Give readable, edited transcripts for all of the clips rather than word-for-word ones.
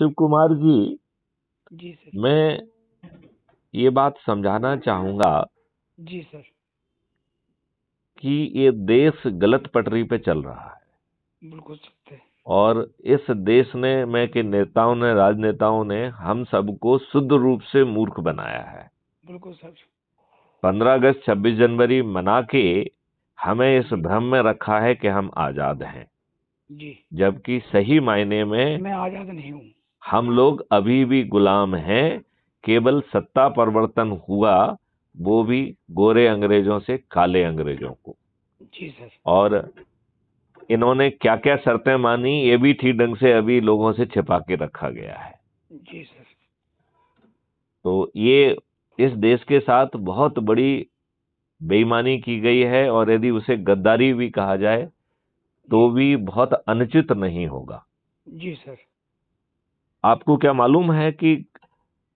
शिव कुमार जी, जी sir. मैं ये बात समझाना चाहूंगा जी सर। कि ये देश गलत पटरी पे चल रहा है बिल्कुल सत्य है। और इस देश ने में के नेताओं ने, राजनेताओं ने हम सबको शुद्ध रूप से मूर्ख बनाया है। बिल्कुल सर। 15 अगस्त 26 जनवरी मना के हमें इस भ्रम में रखा है कि हम आजाद हैं, जी। जबकि सही मायने में मैं आजाद नहीं हूँ। हम लोग अभी भी गुलाम हैं। केवल सत्ता परिवर्तन हुआ, वो भी गोरे अंग्रेजों से काले अंग्रेजों को। जी सर। और इन्होंने क्या क्या शर्तें मानी, ये भी ठीक ढंग से अभी लोगों से छिपा के रखा गया है। जी सर। तो ये इस देश के साथ बहुत बड़ी बेईमानी की गई है, और यदि उसे गद्दारी भी कहा जाए तो भी बहुत अनुचित नहीं होगा। जी सर। आपको क्या मालूम है कि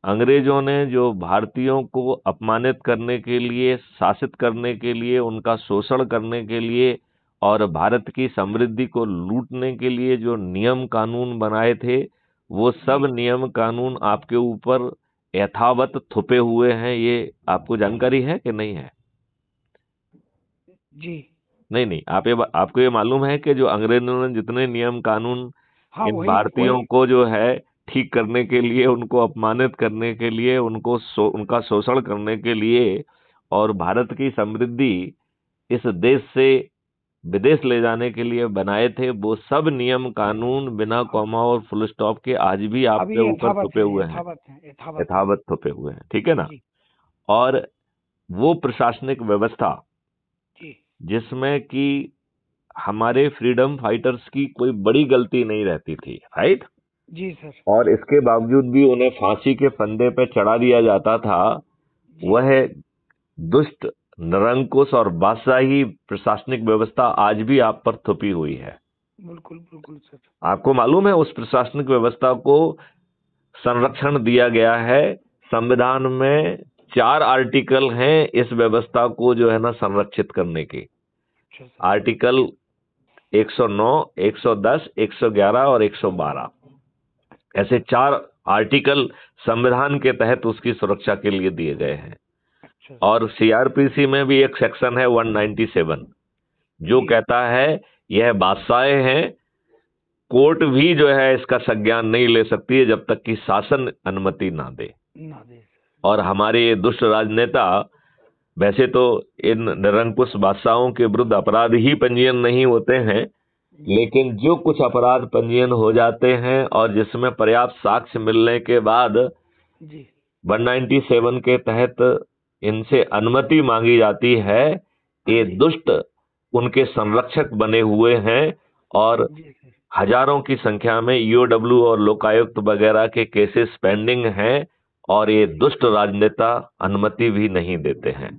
अंग्रेजों ने जो भारतीयों को अपमानित करने के लिए, शासित करने के लिए, उनका शोषण करने के लिए और भारत की समृद्धि को लूटने के लिए जो नियम कानून बनाए थे, वो सब नियम कानून आपके ऊपर यथावत थुपे हुए हैं। ये आपको जानकारी है कि नहीं है? जी। नहीं नहीं, आपको ये मालूम है कि जो अंग्रेजों ने जितने नियम कानून हाँ, इन वही भारतीयों को जो है ठीक करने के लिए, उनको अपमानित करने के लिए, उनका शोषण करने के लिए और भारत की समृद्धि इस देश से विदेश ले जाने के लिए बनाए थे, वो सब नियम कानून बिना कॉमा और फुल स्टॉप के आज भी अभी आपके ऊपर यथावत थुपे है, हुए हैं, यथावत है, यथावत है। यथावत थुपे हुए हैं। ठीक है ना? जी। और वो प्रशासनिक व्यवस्था जी। जिसमें कि हमारे फ्रीडम फाइटर्स की कोई बड़ी गलती नहीं रहती थी, राइट? जी सर। और इसके बावजूद भी उन्हें फांसी के फंदे पे चढ़ा दिया जाता था। जी। वह दुष्ट, निरंकुश और बादशाही प्रशासनिक व्यवस्था आज भी आप पर थुपी हुई है। बिल्कुल बिल्कुल सर। आपको मालूम है उस प्रशासनिक व्यवस्था को संरक्षण दिया गया है। संविधान में 4 आर्टिकल हैं इस व्यवस्था को जो है ना संरक्षित करने के। अच्छा सर। आर्टिकल 109, 110, 111 और 112, ऐसे 4 आर्टिकल संविधान के तहत उसकी सुरक्षा के लिए दिए गए हैं। अच्छा सर। और सीआरपीसी में भी एक सेक्शन है 197, जो जी। कहता है यह बादशाहें हैं, कोर्ट भी जो है इसका संज्ञान नहीं ले सकती है जब तक कि शासन अनुमति ना दे। ना दे सर। और हमारे ये दुष्ट राजनेता वैसे तो इन निरंकुश बादशाहों के विरुद्ध अपराध ही पंजीयन नहीं होते हैं, लेकिन जो कुछ अपराध पंजीयन हो जाते हैं और जिसमें पर्याप्त साक्ष्य मिलने के बाद जी। 197 के तहत इनसे अनुमति मांगी जाती है, ये दुष्ट उनके संरक्षक बने हुए हैं। और जी सर। हजारों की संख्या में ईओडब्ल्यू और लोकायुक्त वगैरह के केसेस पेंडिंग हैं, और ये दुष्ट राजनेता अनुमति भी नहीं देते हैं।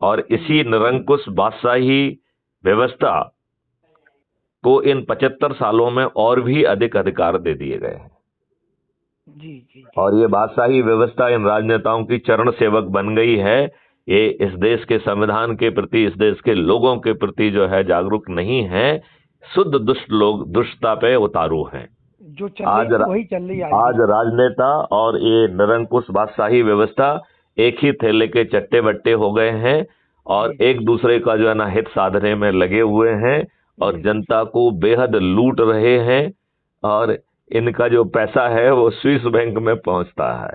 और इसी निरंकुश बादशाही व्यवस्था को इन 75 सालों में और भी अधिक अधिकार दे दिए गए हैं। जी जी। और ये बादशाही व्यवस्था इन राजनेताओं की चरण सेवक बन गई है। ये इस देश के संविधान के प्रति, इस देश के लोगों के प्रति जो है जागरूक नहीं है। शुद्ध दुष्ट लोग दुष्टता पे उतारू हैं। जो चल रही थी वही चल रही आज राजनेता और ये निरंकुश बादशाही व्यवस्था एक ही थैले के चट्टे बट्टे हो गए हैं और एक दूसरे का जो है ना हित साधने में लगे हुए हैं और जनता को बेहद लूट रहे हैं। और इनका जो पैसा है वो स्विस बैंक में पहुंचता है।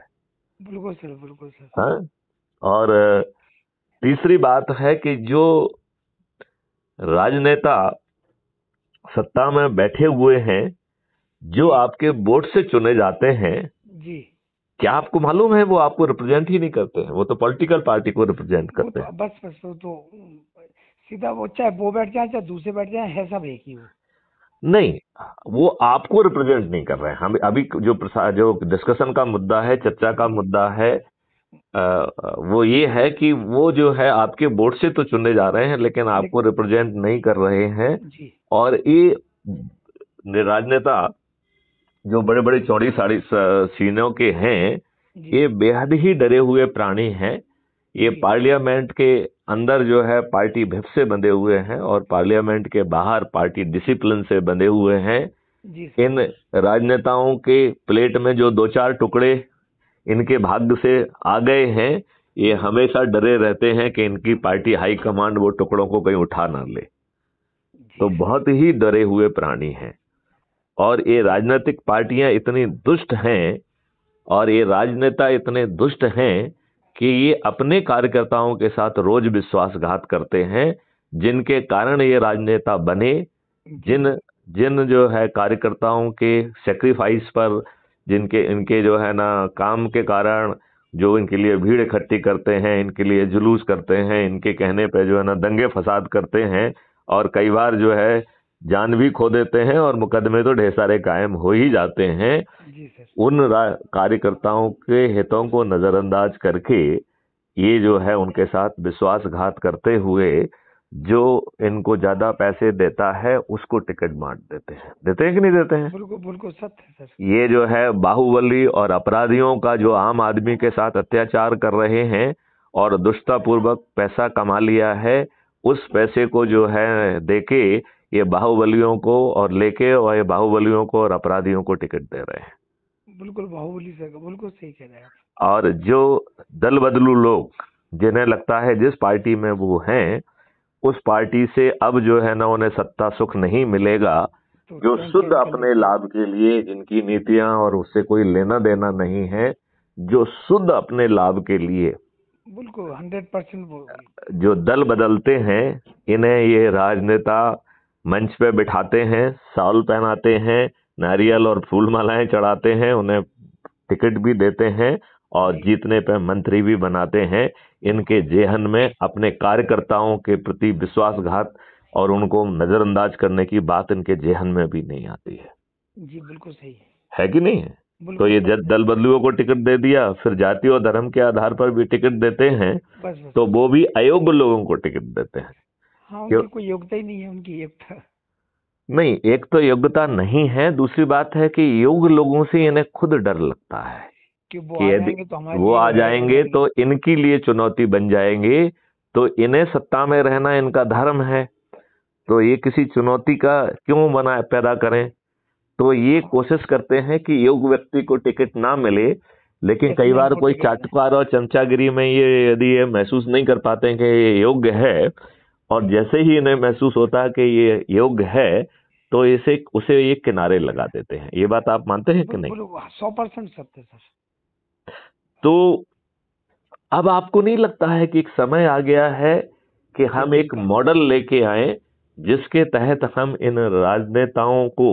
बिल्कुल सर, बिल्कुल सर। हाँ? और तीसरी बात है कि जो राजनेता सत्ता में बैठे हुए हैं, जो आपके वोट से चुने जाते हैं, जी, क्या आपको मालूम है वो आपको रिप्रेजेंट ही नहीं करते हैं, वो तो पॉलिटिकल पार्टी को रिप्रेजेंट करते हैं। बस बस वो तो सीधा वो चाहे वो बैठ जाए चाहे दूसरे बैठ जाए, है सब एक ही वो। नहीं, वो आपको रिप्रेजेंट नहीं कर रहे हैं। हम अभी जो डिस्कशन का मुद्दा है, चर्चा का मुद्दा है, वो ये है कि वो जो है आपके वोट से तो चुने जा रहे हैं लेकिन आपको रिप्रेजेंट नहीं कर रहे हैं। जी। और ये राजनेता जो बड़े बड़े चौड़ी साड़ी सीनों के हैं, ये बेहद ही डरे हुए प्राणी हैं। ये पार्लियामेंट के अंदर जो है पार्टी भिप से बंधे हुए हैं और पार्लियामेंट के बाहर पार्टी डिसिप्लिन से बंधे हुए हैं। जी सर। इन राजनेताओं के प्लेट में जो दो चार टुकड़े इनके भाग्य से आ गए हैं, ये हमेशा डरे रहते हैं कि इनकी पार्टी हाई कमांड वो टुकड़ों को कहीं उठा ना ले। तो जी सर। बहुत ही डरे हुए प्राणी हैं। और ये राजनीतिक पार्टियां इतनी दुष्ट हैं और ये राजनेता इतने दुष्ट हैं कि ये अपने कार्यकर्ताओं के साथ रोज विश्वासघात करते हैं, जिनके कारण ये राजनेता बने। जिन जिन जो है कार्यकर्ताओं के सेक्रीफाइस पर, जिनके इनके जो है ना काम के कारण, जो इनके लिए भीड़ इकट्ठी करते हैं, इनके लिए जुलूस करते हैं, इनके कहने पे जो है ना दंगे फसाद करते हैं, और कई बार जो है जान भी खो देते हैं, और मुकदमे तो ढेर सारे कायम हो ही जाते हैं। जी सर। उन कार्यकर्ताओं के हितों को नजरअंदाज करके ये जो है उनके साथ विश्वासघात करते हुए जो इनको ज्यादा पैसे देता है उसको टिकट बांट देते हैं कि नहीं देते हैं? बिल्कुल बिल्कुल सत्य है सर। ये जो है बाहुबली और अपराधियों का जो आम आदमी के साथ अत्याचार कर रहे हैं और दुष्टतापूर्वक पैसा कमा लिया है, उस पैसे को जो है देके ये बाहुबलियों को और लेके, और ये बाहुबलियों को और अपराधियों को टिकट दे रहे हैं। बिल्कुल बाहुबली सर, बिल्कुल सही कह रहे हैं आप। और जो दल बदलू लोग, जिन्हें लगता है जिस पार्टी में वो हैं उस पार्टी से अब जो है ना उन्हें सत्ता सुख नहीं मिलेगा, तो जो तुरंत शुद्ध चेंज कर अपने लेते हैं। लाभ के लिए, जिनकी नीतियां और उससे कोई लेना देना नहीं है, जो शुद्ध अपने लाभ के लिए बिल्कुल 100% जो दल बदलते हैं, इन्हें ये राजनेता मंच पे बिठाते हैं, साउल पहनाते हैं, नारियल और फूल मालाएं चढ़ाते हैं, उन्हें टिकट भी देते हैं और जीतने पे मंत्री भी बनाते हैं। इनके जेहन में अपने कार्यकर्ताओं के प्रति विश्वासघात और उनको नजरअंदाज करने की बात इनके जेहन में भी नहीं आती है। जी बिल्कुल सही है कि नहीं है? तो बिल्कुल ये सत्य है। दल बदलुओं को टिकट दे दिया, फिर जाति और धर्म के आधार पर भी टिकट देते हैं, बस बस। तो वो भी अयोग्य लोगों को टिकट देते हैं। हाँ, क्यों? उनकी कोई योग्यता ही नहीं है, उनकी योग्यता। नहीं, एक तो योग्यता नहीं है, दूसरी बात है कि योग्य लोगों से इन्हें खुद डर लगता है कि वो कि आ यदि जाएंगे तो हमारे वो लिए आ लड़ाई हो जाएंगे जाएगी। तो इनके लिए चुनौती बन जाएंगे, तो इन्हें सत्ता में रहना इनका धर्म है, तो ये किसी चुनौती का क्यों बना पैदा करें। तो ये कोशिश करते हैं कि योग्य व्यक्ति को टिकट ना मिले, लेकिन कई इसलिए बार इनको कोई टिकट दें। चाटुकार और चमचागिरी में ये यदि ये महसूस नहीं कर पाते हैं कि ये योग्य है, और जैसे ही इन्हें महसूस होता है कि ये योग्य है, तो इसे उसे ये किनारे लगा देते हैं। ये बात आप मानते हैं कि नहीं? 100% सत्य सर। तो अब आपको नहीं लगता है कि एक समय आ गया है कि हम एक मॉडल लेके आए जिसके तहत हम इन राजनेताओं को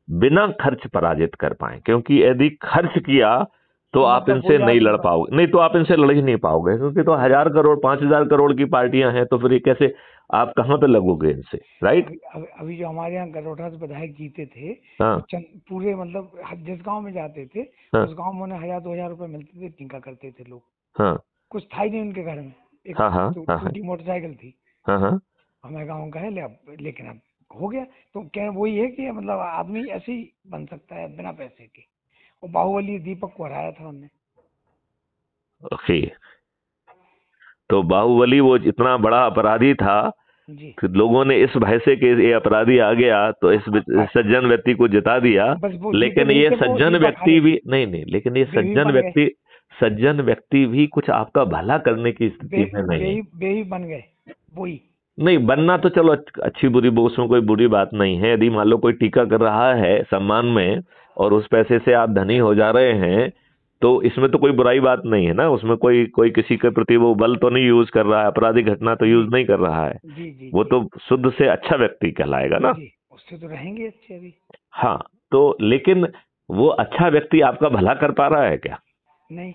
बिना खर्च पराजित कर पाए? क्योंकि यदि खर्च किया तो आप मतलब इनसे वही नहीं लड़ आदमी पाओगे, नहीं तो आप इनसे लड़ ही नहीं पाओगे, क्योंकि तो 1000 करोड़ 5000 करोड़ की पार्टियां हैं, तो फिर ये कैसे आप कहां पे लगोगे इनसे, राइट? अभी जो हमारे यहाँ गरोठा से विधायक जीते थे, हाँ तो पूरे मतलब जिस गांव में जाते थे, हाँ उस गांव में उन्हें 1000-2000 रुपए मिलते थे, टीका करते थे लोग। हाँ कुछ था ही नहीं उनके घर में। एक हाँ हाँ हाँ टूटी मोटरसाइकिल थी। हाँ हाँ। हमारे गाँव का है लेकिन अब हो गया। तो क्या वही है कि मतलब आदमी ऐसे ही बन सकता है बिना पैसे के। और बाहुबली दीपक को हराया था उन्होंने। ओके, तो बाहुबली वो इतना बड़ा अपराधी था जी कि लोगों ने इस भय से कि ये अपराधी आ गया तो इस सज्जन व्यक्ति को जिता दिया। बस वो जीते लेकिन नहीं ये थे, वो सज्जन दीपक व्यक्ति हारे। भी नहीं, लेकिन ये बेही बन गए। सज्जन व्यक्ति भी कुछ आपका भला करने की स्थिति में नहीं है। बेही बन गए वही। नहीं, बनना तो चलो अच्छी बुरी, उसमें कोई बुरी बात नहीं है। यदि मान लो कोई टीका कर रहा है सम्मान में और उस पैसे से आप धनी हो जा रहे हैं, तो इसमें तो कोई बुराई बात नहीं है ना। उसमें कोई कोई किसी के प्रति वो बल तो नहीं यूज कर रहा है, आपराधिक घटना तो यूज नहीं कर रहा है। जी वो तो शुद्ध से अच्छा व्यक्ति कहलाएगा ना। जी, उससे तो रहेंगे अच्छे अभी। हाँ, तो लेकिन वो अच्छा व्यक्ति आपका भला कर पा रहा है क्या? नहीं,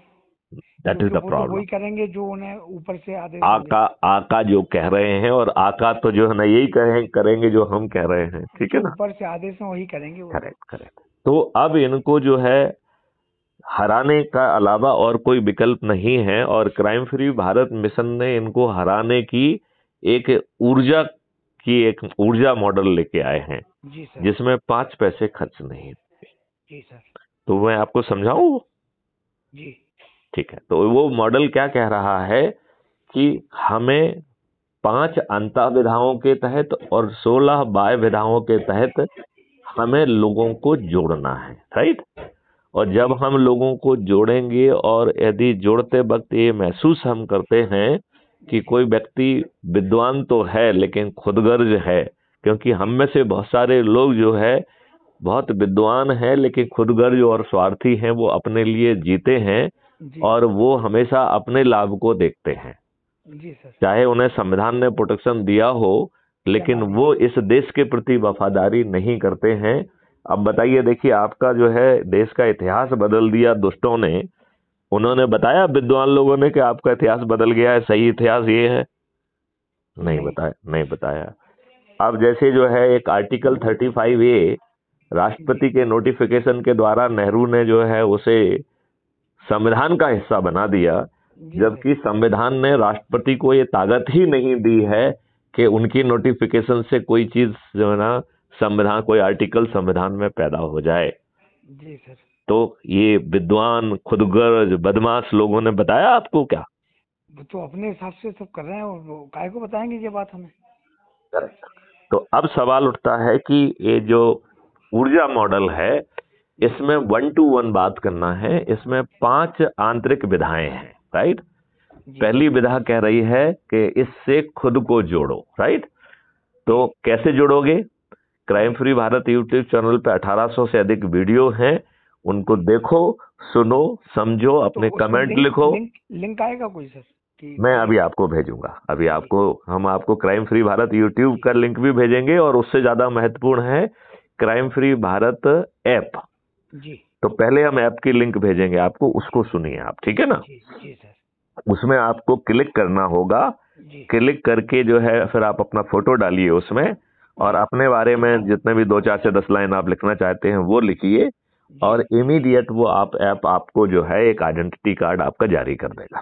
दैट इज द वो तो प्रॉब्लम। वही करेंगे जो उन्हें ऊपर से आदेश आका जो कह रहे हैं, और आका तो जो है ना यही करेंगे जो हम कह रहे हैं, ठीक है ना? ऊपर से आदेश में वही करेंगे वो। करेक्ट। तो अब इनको जो है हराने का अलावा और कोई विकल्प नहीं है, और क्राइम फ्री भारत मिशन ने इनको हराने की एक ऊर्जा मॉडल लेके आए हैं जी सर। जिसमें 5 पैसे खर्च नहीं। जी सर। तो मैं आपको समझाऊं? जी ठीक है, तो वो मॉडल क्या कह रहा है कि हमें 5 अंतः विधाओं के तहत और 16 बाह्य विधाओं के तहत हमें लोगों को जोड़ना है, राइट। और जब हम लोगों को जोड़ेंगे और यदि जोड़ते वक्त ये महसूस हम करते हैं कि कोई व्यक्ति विद्वान तो है लेकिन खुदगर्ज है, क्योंकि हम में से बहुत सारे लोग जो है बहुत विद्वान है लेकिन खुदगर्ज और स्वार्थी हैं, वो अपने लिए जीते हैं जी और वो हमेशा अपने लाभ को देखते हैं, जी सर। चाहे उन्हें संविधान ने प्रोटेक्शन दिया हो लेकिन या ना वो इस देश के प्रति वफादारी नहीं करते हैं। अब बताइए, देखिए आपका जो है देश का इतिहास बदल दिया दुष्टों ने। उन्होंने बताया विद्वान लोगों ने कि आपका इतिहास बदल गया है, सही इतिहास ये है? नहीं नहीं। बताया, नहीं बताया। अब जैसे जो है एक आर्टिकल 35A राष्ट्रपति के नोटिफिकेशन के द्वारा नेहरू ने जो है उसे संविधान का हिस्सा बना दिया, जी सर। जबकि संविधान ने राष्ट्रपति को ये ताकत ही नहीं दी है कि उनकी नोटिफिकेशन से कोई चीज जो है ना संविधान, कोई आर्टिकल संविधान में पैदा हो जाए। जी सर। तो ये विद्वान खुदगर्ज बदमाश लोगों ने बताया आपको क्या? वो तो अपने हिसाब से सब कर रहे हैं, और वो काहे को बताएंगे ये बात हमें? तो अब सवाल उठता है कि ये जो ऊर्जा मॉडल है इसमें 1 to 1 बात करना है। इसमें 5 आंतरिक विधाएं हैं, राइट। जी पहली विधा कह रही है कि इससे खुद को जोड़ो, राइट। तो कैसे जोड़ोगे? Crime free Bharat YouTube channel पे 1800 से अधिक वीडियो हैं, उनको देखो, सुनो, समझो, तो अपने उसमें कमेंट लिंक लिखो। लिंक आएगा कोई सर कि? मैं अभी आपको भेजूंगा, अभी आपको हम आपको क्राइम फ्री भारत यूट्यूब का लिंक भी भेजेंगे, और उससे ज्यादा महत्वपूर्ण है क्राइम फ्री भारत ऐप। जी तो पहले हम ऐप की लिंक भेजेंगे आपको, उसको सुनिए आप, ठीक है ना। जी जी सर। उसमें आपको क्लिक करना होगा। जी क्लिक करके जो है फिर आप अपना फोटो डालिए उसमें, और अपने बारे में जितने भी 2, 4 से 10 लाइन आप लिखना चाहते हैं वो लिखिए, और इमीडिएट वो आप ऐप आपको जो है एक आइडेंटिटी कार्ड आपका जारी कर देगा,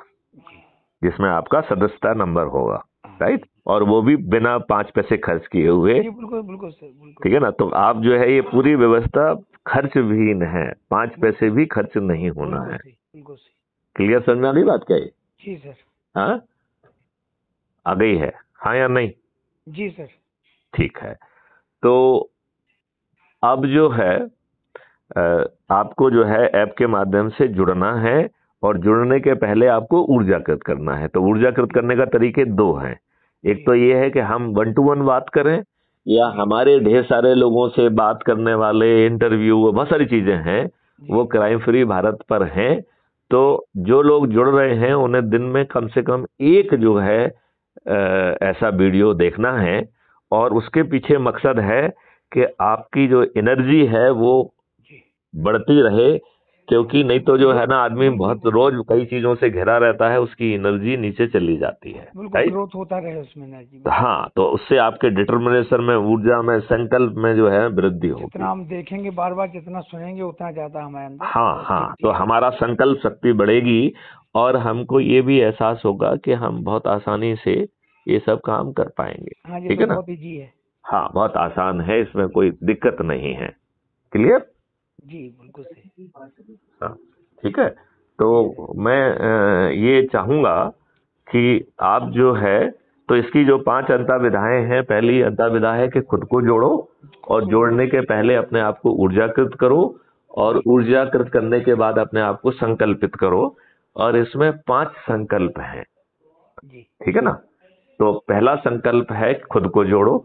जिसमें आपका सदस्यता नंबर होगा, राइट। और वो भी बिना 5 पैसे खर्च किए हुए, जी बिल्कुल बिल्कुल सर, बिल्कुल। ठीक है ना। तो आप जो है ये पूरी व्यवस्था खर्च विहीन है, 5 पैसे भी खर्च नहीं होना है। बिल्कुल सही। क्लियर समझ में आ गई बात क्या है? जी सर। हाँ, आ गई है, हाँ या नहीं? जी सर। ठीक है। तो अब जो है आपको जो है ऐप के माध्यम से जुड़ना है, और जुड़ने के पहले आपको ऊर्जाकृत करना है। तो ऊर्जाकृत करने का तरीके 2 हैं। एक तो ये है कि हम 1 to 1 बात करें, या हमारे ढेर सारे लोगों से बात करने वाले इंटरव्यू, बहुत सारी चीजें हैं वो क्राइम फ्री भारत पर हैं। तो जो लोग जुड़ रहे हैं उन्हें दिन में कम से कम एक जो है ऐसा वीडियो देखना है, और उसके पीछे मकसद है कि आपकी जो एनर्जी है वो बढ़ती रहे, क्योंकि नहीं तो जो है ना आदमी बहुत रोज कई चीजों से घिरा रहता है, उसकी एनर्जी नीचे चली जाती है, बिल्कुल ग्रोथ होता रहे उसमें एनर्जी। हाँ, तो उससे आपके डिटर्मिनेशन में, ऊर्जा में, संकल्प में जो है वृद्धि होगी। जितना हम देखेंगे बार बार, जितना सुनेंगे उतना ज्यादा हमारे अंदर। हाँ हाँ, तो हमारा संकल्प शक्ति बढ़ेगी, और हमको ये भी एहसास होगा कि हम बहुत आसानी से ये सब काम कर पाएंगे। हाँ, ये ठीक तो है ना? बहुत इजी है। हाँ, बहुत आसान है, इसमें कोई दिक्कत नहीं है। क्लियर? जी बिल्कुल सही। हाँ, ठीक है। तो मैं ये चाहूंगा कि आप जो है, तो इसकी जो 5 अंतःविधाएं हैं, पहली अंतःविधा है कि खुद को जोड़ो, और जोड़ने के पहले अपने आप को ऊर्जाकृत करो, और ऊर्जाकृत करने के बाद अपने आप को संकल्पित करो, और इसमें 5 संकल्प हैं, ठीक है ना। तो पहला संकल्प है खुद को जोड़ो,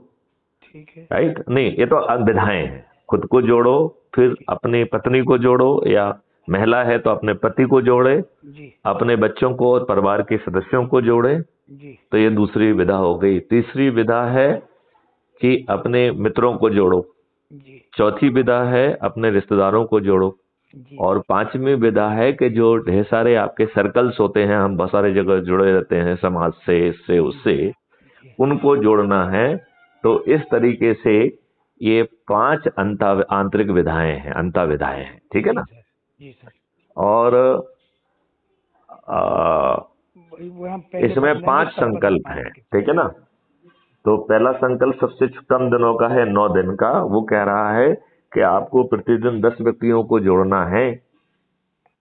ठीक है, राइट। नहीं, ये तो विधाएं हैं। खुद को जोड़ो, फिर अपनी पत्नी को जोड़ो, या महिला है तो अपने पति को जोड़े, जी अपने बच्चों को और परिवार के सदस्यों को जोड़े। जी तो ये दूसरी विधा हो गई। तीसरी विधा है कि अपने मित्रों को जोड़ो। जी चौथी विधा है अपने रिश्तेदारों को जोड़ो। जी और 5वीं विधा है कि जो ढेर सारे आपके सर्कल्स होते हैं, हम बहुत सारे जगह जुड़े रहते हैं, समाज से, इससे उससे, उनको जोड़ना है। तो इस तरीके से ये 5 आंतरिक विधाएं हैं, अंतःविधाएं हैं, ठीक है ना। जी सर। और वो हम पहले इसमें पढ़ लेंगे, 5 तब बता संकल्प हैं, पाएंगे। ठीक है ना। तो पहला संकल्प सबसे कम दिनों का है, 9 दिन का। वो कह रहा है कि आपको प्रतिदिन 10 व्यक्तियों को जोड़ना है,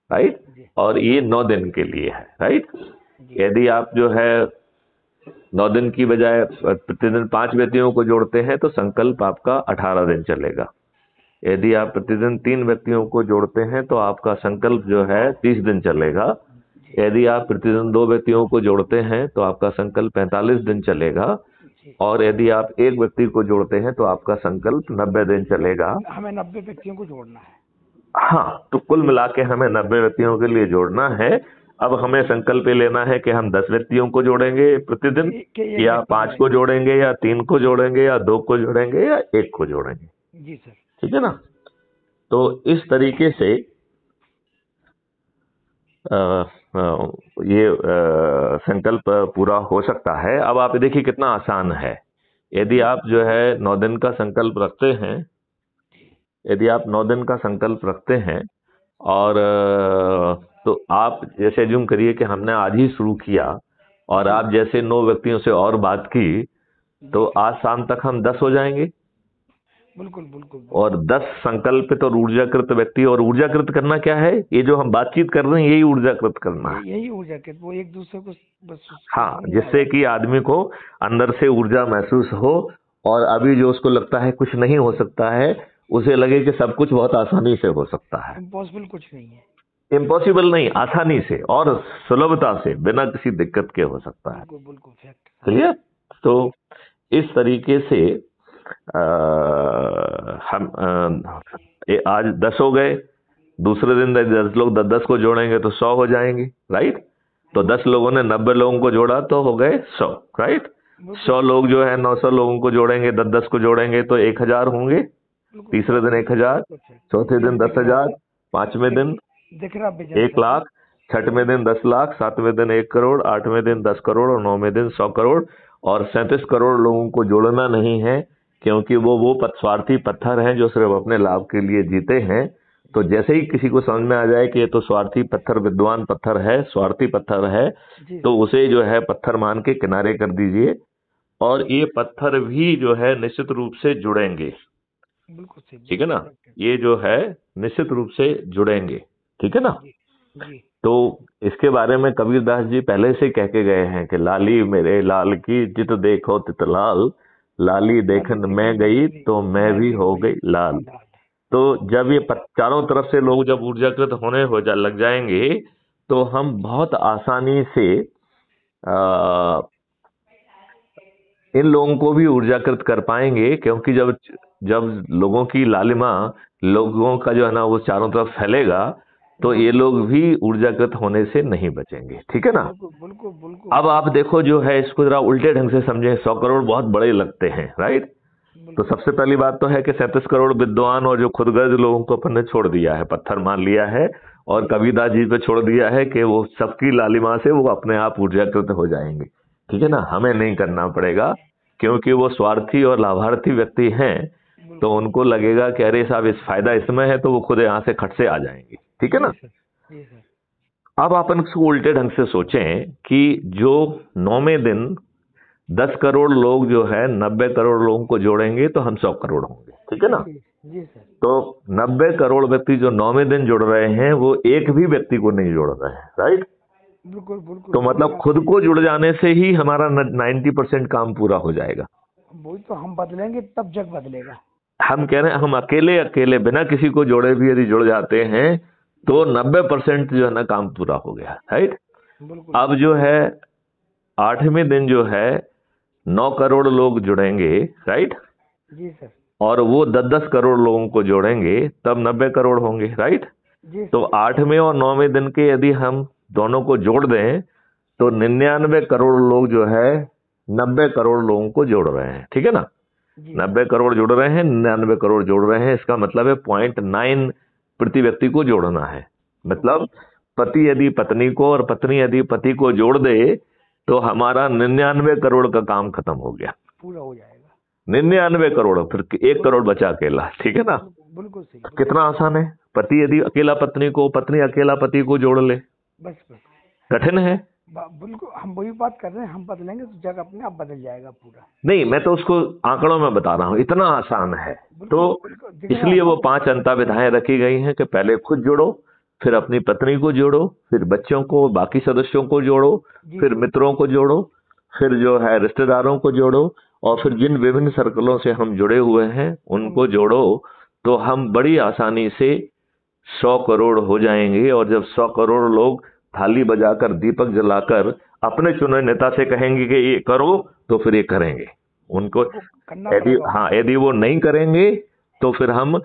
राइट। और ये 9 दिन के लिए है, राइट। यदि आप जो है 9 दिन की बजाय प्रतिदिन 5 व्यक्तियों को जोड़ते हैं तो संकल्प आपका 18 दिन चलेगा, यदि आप प्रतिदिन 3 व्यक्तियों को जोड़ते हैं तो आपका संकल्प जो है 30 दिन चलेगा। यदि आप प्रतिदिन 2 व्यक्तियों को जोड़ते हैं तो आपका संकल्प 45 दिन चलेगा। जी। और यदि आप एक व्यक्ति को जोड़ते हैं तो आपका संकल्प 90 दिन चलेगा। हमें 90 व्यक्तियों को जोड़ना है। हाँ, तो कुल मिला के हमें 90 व्यक्तियों के लिए जोड़ना है। अब हमें संकल्प ये लेना है कि हम 10 व्यक्तियों को जोड़ेंगे प्रतिदिन, कि एक या व्यक्ति 5 को जोड़ेंगे, या 3 को जोड़ेंगे, या 2 को जोड़ेंगे, या 1 को जोड़ेंगे। जी सर। ठीक है ना। तो इस तरीके से ये संकल्प पूरा हो सकता है। अब आप देखिए कितना आसान है। यदि आप जो है 9 दिन का संकल्प रखते हैं, यदि आप 9 दिन का संकल्प रखते हैं और तो आप जैसे अज्यूम करिए कि हमने आज ही शुरू किया और आप जैसे 9 व्यक्तियों से और बात की, तो आज शाम तक हम 10 हो जाएंगे। बिल्कुल बिल्कुल। और 10 संकल्पित और ऊर्जाकृत व्यक्ति। और ऊर्जाकृत करना क्या है? ये जो हम बातचीत कर रहे हैं यही ऊर्जाकृत करना है। यही ऊर्जाकृत, वो एक दूसरे को बस हाँ, जिससे कि आदमी को अंदर से ऊर्जा महसूस हो, और अभी जो उसको लगता है कुछ नहीं हो सकता है, उसे लगे कि सब कुछ बहुत आसानी से हो सकता है। इम्पॉसिबल कुछ नहीं है। इम्पॉसिबल नहीं, आसानी से और सुलभता से, बिना किसी दिक्कत के हो सकता है। बिल्कुल फैक्ट। क्लियर? तो इस तरीके से हम आज 10 हो गए, दूसरे दिन 10 लोग 10 को जोड़ेंगे तो 100 हो जाएंगे, राइट। तो 10 लोगों ने 90 लोगों को जोड़ा तो हो गए 100, राइट। 100 लोग जो है 900 लोगों को जोड़ेंगे, 10 को जोड़ेंगे तो 1000 होंगे। तीसरे दिन 1000, चौथे दिन 10,000, पांचवें दिन 1 लाख, छठवें दिन 10 लाख, सातवें दिन 1 करोड़, आठवें दिन 10 करोड़, और 9वें दिन 100 करोड़। और 37 करोड़ लोगों को जोड़ना नहीं है, क्योंकि वो स्वार्थी पत्थर हैं जो सिर्फ अपने लाभ के लिए जीते हैं। तो जैसे ही किसी को समझ में आ जाए कि ये तो स्वार्थी पत्थर, विद्वान पत्थर है, स्वार्थी पत्थर है, तो उसे जो है पत्थर मान के किनारे कर दीजिए। और ये पत्थर भी जो है निश्चित रूप से जुड़ेंगे। ठीक है ना। ये जो है निश्चित रूप से जुड़ेंगे। ठीक है ना। तो इसके बारे में कबीरदास जी पहले से कह के गए हैं कि लाली मेरे लाल की जित देखो तित लाल, लाली देखन मैं गई तो मैं भी हो गई लाल। तो जब ये चारों तरफ से लोग जब ऊर्जाकृत होने लग जाएंगे, तो हम बहुत आसानी से इन लोगों को भी ऊर्जाकृत कर पाएंगे, क्योंकि जब लोगों की लालिमा, लोगों का जो है ना वो चारों तरफ फैलेगा, तो ये लोग भी ऊर्जाकृत होने से नहीं बचेंगे। ठीक है ना। अब आप देखो जो है इसको जरा उल्टे ढंग से समझें। 100 करोड़ बहुत बड़े लगते हैं, राइट। तो सबसे पहली बात तो है कि 37 करोड़ विद्वान और जो खुदगर्ज लोगों को अपन ने छोड़ दिया है, पत्थर मान लिया है, और कबीरदास जी पे छोड़ दिया है कि वो सबकी लालिमा से वो अपने आप ऊर्जाकृत हो जाएंगे। ठीक है ना। हमें नहीं करना पड़ेगा, क्योंकि वो स्वार्थी और लाभार्थी व्यक्ति हैं, तो उनको लगेगा कि अरे साहब इस फायदा इसमें है, तो वो खुद यहाँ से खट से आ जाएंगे। ठीक है ना। अब अपन इसको उल्टे ढंग से सोचें कि जो 9वें दिन 10 करोड़ लोग जो है 90 करोड़ लोगों को जोड़ेंगे तो हम 100 करोड़ होंगे। ठीक है ना। तो 90 करोड़ व्यक्ति जो 9वें दिन जुड़ रहे हैं, वो एक भी व्यक्ति को नहीं जोड़ रहे हैं, राइट। बिल्कुल बिल्कुल। तो मतलब खुद को जुड़ जाने से ही हमारा 90% काम पूरा हो जाएगा। वही तो, हम बदलेंगे तब जग बदलेगा। हम कह रहे हैं हम अकेले बिना किसी को जोड़े भी यदि जुड़ जाते हैं तो 90% जो है ना काम पूरा हो गया, राइट। अब जो है 8वें दिन जो है 9 करोड़ लोग जुड़ेंगे, राइट। जी सर। और वो 10-10 करोड़ लोगों को जोड़ेंगे तब 90 करोड़ होंगे, राइट। तो 8वें और 9वें दिन के यदि हम दोनों को जोड़ दें तो 99 करोड़ लोग जो है 90 करोड़ लोगों को जोड़ रहे हैं। ठीक है ना। 90 करोड़ जुड़ रहे हैं, 99 करोड़ जोड़ रहे हैं। इसका मतलब है 0.9 प्रति व्यक्ति को जोड़ना है। मतलब पति यदि पत्नी को और पत्नी यदि पति को जोड़ दे तो हमारा 99 करोड़ का काम खत्म हो गया, पूरा हो जाएगा। 99 करोड़, फिर 1 करोड़ बचा अकेला। ठीक है ना। बिल्कुल सही। कितना आसान है। पति यदि अकेला पत्नी को, पत्नी अकेला पति को जोड़ ले, बस कठिन है। बिल्कुल, हम वही बात कर रहे हैं, हम बदलेंगे तो जग अपने आप बदल जाएगा पूरा। नहीं, मैं तो उसको आंकड़ों में बता रहा हूँ, इतना आसान है। तो इसलिए वो 5 अंता विधाएं रखी गई हैं कि पहले खुद जोड़ो, फिर अपनी पत्नी को जोड़ो, फिर बच्चों को, बाकी सदस्यों को जोड़ो, फिर मित्रों को जोड़ो, फिर जो है रिश्तेदारों को जोड़ो, और फिर जिन विभिन्न सर्कलों से हम जुड़े हुए हैं उनको जोड़ो। तो हम बड़ी आसानी से 100 करोड़ हो जाएंगे। और जब 100 करोड़ लोग थाली बजाकर दीपक जलाकर अपने चुने नेता से कहेंगे कि ये करो, तो फिर ये करेंगे। उनको करना यदि पड़ेगा। हाँ यदि वो नहीं करेंगे तो फिर हम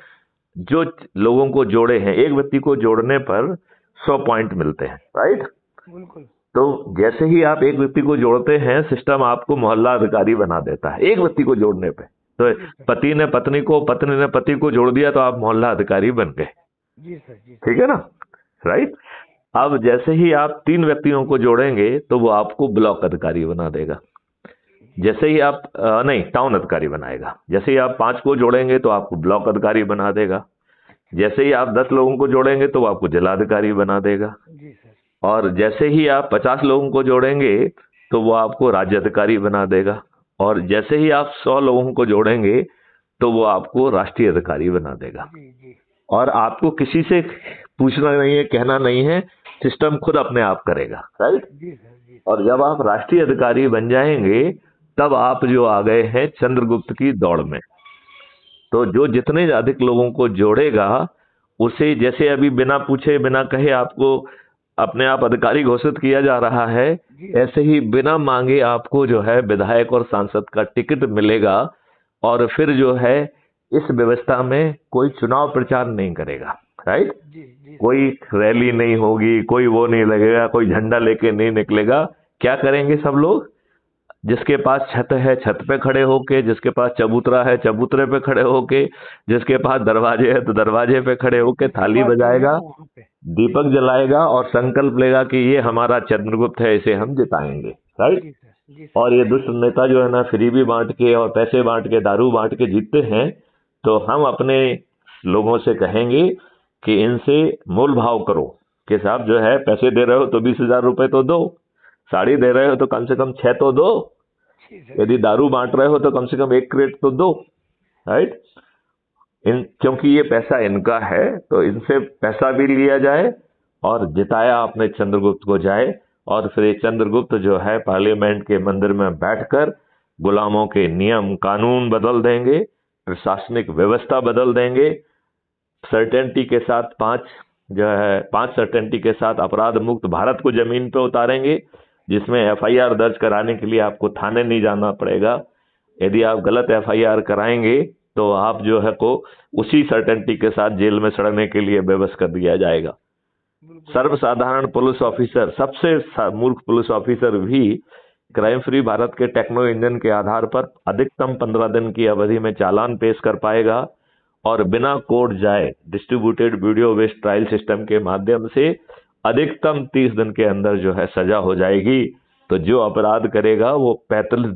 जो लोगों को जोड़े हैं, एक व्यक्ति को जोड़ने पर 100 पॉइंट मिलते हैं, राइट। बिल्कुल। तो जैसे ही आप एक व्यक्ति को जोड़ते हैं, सिस्टम आपको मोहल्ला अधिकारी बना देता है एक व्यक्ति को जोड़ने पे। तो पति ने पत्नी को, पत्नी ने पति को जोड़ दिया तो आप मोहल्ला अधिकारी बन गए। जी सर, जी ठीक है ना, राइट। अब जैसे ही आप 3 व्यक्तियों को जोड़ेंगे तो वो आपको ब्लॉक अधिकारी बना देगा। जैसे ही आप नहीं, टाउन अधिकारी बनाएगा। जैसे ही आप 5 को जोड़ेंगे तो आपको ब्लॉक अधिकारी बना देगा। जैसे ही आप 10 लोगों को जोड़ेंगे तो वो आपको जिलाधिकारी बना देगा। जी सर। और जैसे ही आप 50 लोगों को जोड़ेंगे तो वो आपको राज्य अधिकारी बना देगा। और जैसे ही आप 100 लोगों को जोड़ेंगे तो वो आपको राष्ट्रीय अधिकारी बना देगा। जी जी। और आपको किसी से पूछना नहीं है, कहना नहीं है, सिस्टम खुद अपने आप करेगा, राइट। जी सर, जी। और जब आप राष्ट्रीय अधिकारी बन जाएंगे तब आप जो आ गए हैं चंद्रगुप्त की दौड़ में। तो जो जितने अधिक लोगों को जोड़ेगा उसे, जैसे अभी बिना पूछे बिना कहे आपको अपने आप अधिकारी घोषित किया जा रहा है, ऐसे ही बिना मांगे आपको जो है विधायक और सांसद का टिकट मिलेगा। और फिर जो है इस व्यवस्था में कोई चुनाव प्रचार नहीं करेगा, राइट। जी जी। कोई रैली नहीं होगी, कोई वो नहीं लगेगा, कोई झंडा लेके नहीं निकलेगा। क्या करेंगे सब लोग? जिसके पास छत है छत पे खड़े होके, जिसके पास चबूतरा है चबूतरे पे खड़े होके, जिसके पास दरवाजे है तो दरवाजे पे खड़े होके थाली बजाएगा, दीपक जलाएगा और संकल्प लेगा कि ये हमारा चंद्रगुप्त है, इसे हम जिताएंगे, राइट। और ये दुष्ट नेता जो है ना, फ्रीबी बांट के और पैसे बांट के, दारू बांट के जीतते हैं। तो हम अपने लोगों से कहेंगे कि इनसे मोल भाव करो कि साहब जो है पैसे दे रहे हो तो 20,000 रुपए तो दो, साड़ी दे रहे हो तो कम से कम 6 तो दो, यदि दारू बांट रहे हो तो कम से कम 1 क्रेट तो दो, राइट। क्योंकि ये पैसा इनका है तो इनसे पैसा भी लिया जाए और जिताया अपने चंद्रगुप्त को जाए। और फिर ये चंद्रगुप्त जो है पार्लियामेंट के मंदिर में बैठकर गुलामों के नियम कानून बदल देंगे, प्रशासनिक व्यवस्था बदल देंगे, सर्टेनिटी के साथ 5 सर्टेनिटी के साथ अपराध मुक्त भारत को जमीन पे उतारेंगे, जिसमें एफआईआर दर्ज कराने के लिए आपको थाने नहीं जाना पड़ेगा। यदि आप गलत एफआईआर कराएंगे तो आप जो है को उसी सर्टेनिटी के साथ जेल में सड़ने के लिए बेबस कर दिया जाएगा। सर्वसाधारण पुलिस ऑफिसर, सबसे मूर्ख पुलिस ऑफिसर भी crime free Bharat K techno engine के आधार पर अधिकतम 15 दिन की अवधि में चालान पेश कर पाएगा। और बिना कोर्ट जाए distributed video based trial system के माध्यम से अधिकतम 30 दिन के अंदर जो है सजा हो जाएगी। तो जो अपराध करेगा वो 45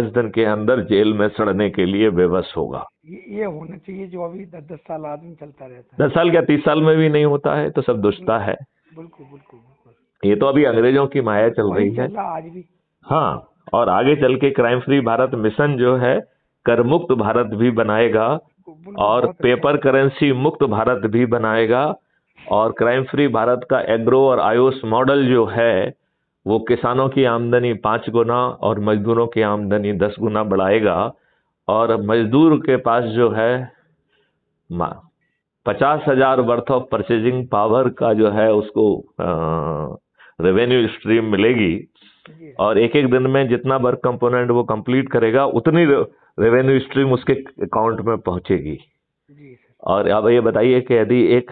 दिन के अंदर जेल में सड़ने के लिए बेबस होगा। ये होना चाहिए जो अभी 10 साल आदमी चलता रहता है। 10 साल क्या 30 साल में भी नहीं होता है, तो सब दुष्टता है। बिल्कुल बिल्कुल बिल्कुल। ये तो अभी अंग्रेजों की माया चल रही है आज भी। हाँ, और आगे चल के क्राइम फ्री भारत मिशन जो है कर मुक्त भारत भी बनाएगा और पेपर करेंसी मुक्त भारत भी बनाएगा। और क्राइम फ्री भारत का एग्रो और आयुष मॉडल जो है वो किसानों की आमदनी 5 गुना और मजदूरों की आमदनी 10 गुना बढ़ाएगा। और मजदूर के पास जो है 50,000 वर्थ ऑफ परचेजिंग पावर का जो है उसको रेवेन्यू स्ट्रीम मिलेगी। और एक एक दिन में जितना वर्क कंपोनेंट वो कंप्लीट करेगा उतनी रेवेन्यू स्ट्रीम उसके अकाउंट में पहुंचेगी। और अब ये बताइए कि यदि एक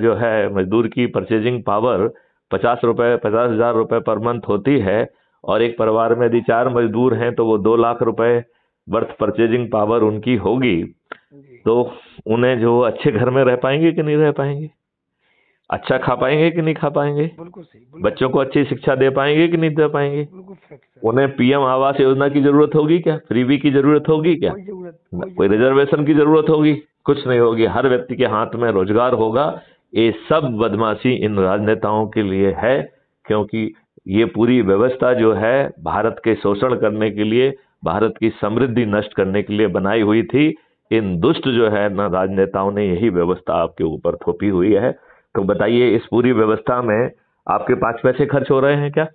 जो है मजदूर की परचेजिंग पावर 50,000 रुपए पर मंथ होती है और एक परिवार में यदि 4 मजदूर हैं तो वो 2 लाख रुपए वर्थ परचेजिंग पावर उनकी होगी। तो उन्हें जो अच्छे घर में रह पाएंगे कि नहीं रह पाएंगे, अच्छा खा पाएंगे कि नहीं खा पाएंगे, बच्चों को अच्छी शिक्षा दे पाएंगे कि नहीं दे पाएंगे, उन्हें पीएम आवास योजना की जरूरत होगी क्या, फ्रीबी की जरूरत होगी क्या, कोई रिजर्वेशन की जरूरत होगी, कुछ नहीं होगी। हर व्यक्ति के हाथ में रोजगार होगा। ये सब बदमाशी इन राजनेताओं के लिए है, क्योंकि ये पूरी व्यवस्था जो है भारत के शोषण करने के लिए, भारत की समृद्धि नष्ट करने के लिए बनाई हुई थी। इन दुष्ट जो है ना राजनेताओं ने यही व्यवस्था आपके ऊपर थोपी हुई है। तो बताइए इस पूरी व्यवस्था में आपके 5 पैसे खर्च हो रहे हैं क्या?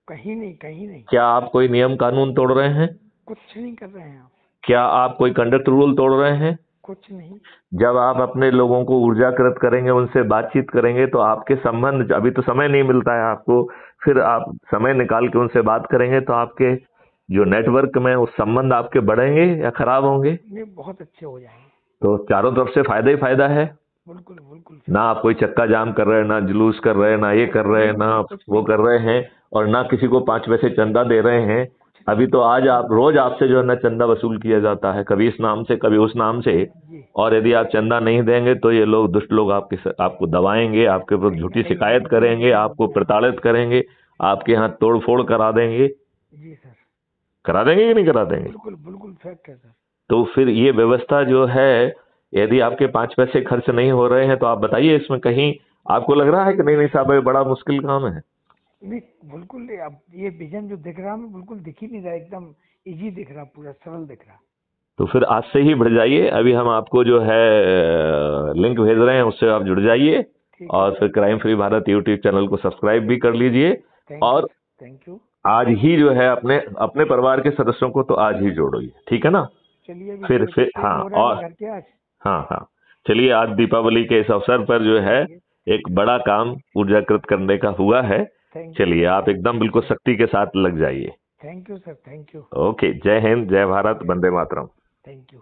कहीं नहीं, कहीं नहीं। क्या आप कोई नियम कानून तोड़ रहे हैं? कुछ नहीं कर रहे हैं। क्या आप कोई कंडक्ट रूल तोड़ रहे हैं? कुछ नहीं। जब आप अपने लोगों को ऊर्जाकृत करेंगे, उनसे बातचीत करेंगे, तो आपके संबंध, अभी तो समय नहीं मिलता है आपको, फिर आप समय निकाल के उनसे बात करेंगे तो आपके जो नेटवर्क में उस संबंध आपके बढ़ेंगे या खराब होंगे? ये बहुत अच्छे हो जाएंगे। तो चारों तरफ से फायदा ही फायदा है। बिल्कुल बिल्कुल ना आप कोई चक्का जाम कर रहे हैं, ना जुलूस कर रहे हैं, ना ये कर रहे हैं, ना वो कर रहे हैं, और ना किसी को 5 पैसे चंदा दे रहे हैं। अभी तो आज आप रोज आपसे जो है ना चंदा वसूल किया जाता है, कभी इस नाम से कभी उस नाम से। जी। और यदि आप चंदा नहीं देंगे तो ये लोग, दुष्ट लोग, आपको दबाएंगे, आपके ऊपर झूठी शिकायत करेंगे, आपको प्रताड़ित करेंगे, आपके यहाँ तोड़ फोड़ करा देंगे। जी सर। करा देंगे कि नहीं करा देंगे? बिल्कुल बिल्कुल फैक्ट है सर। तो फिर ये व्यवस्था जो है, यदि आपके 5 पैसे खर्च नहीं हो रहे हैं तो आप बताइए, इसमें कहीं आपको लग रहा है कि नहीं नहीं साहब ये बड़ा मुश्किल काम है? नहीं बिल्कुल, अब ये विजन जो दिख रहा है बिल्कुल दिख ही नहीं रहा, एकदम इजी दिख रहा, पूरा सरल दिख रहा। तो फिर आज से ही बढ़ जाइए। अभी हम आपको जो है लिंक भेज रहे हैं, उससे आप जुड़ जाइए, और फिर crime free Bharat YouTube channel को सब्सक्राइब भी कर लीजिए। और थैंक यू। आज ही जो है अपने अपने परिवार के सदस्यों को तो आज ही जोड़िए, ठीक है ना? चलिए फिर हाँ, और घर के आज। हाँ हाँ, चलिए, आज दीपावली के इस अवसर पर जो है एक बड़ा काम ऊर्जाकृत करने का हुआ है। चलिए, आप एकदम बिल्कुल सख्ती के साथ लग जाइए। Thank you sir, thank you. Okay, जय हिंद, जय भारत, वंदे मातरम। Thank you.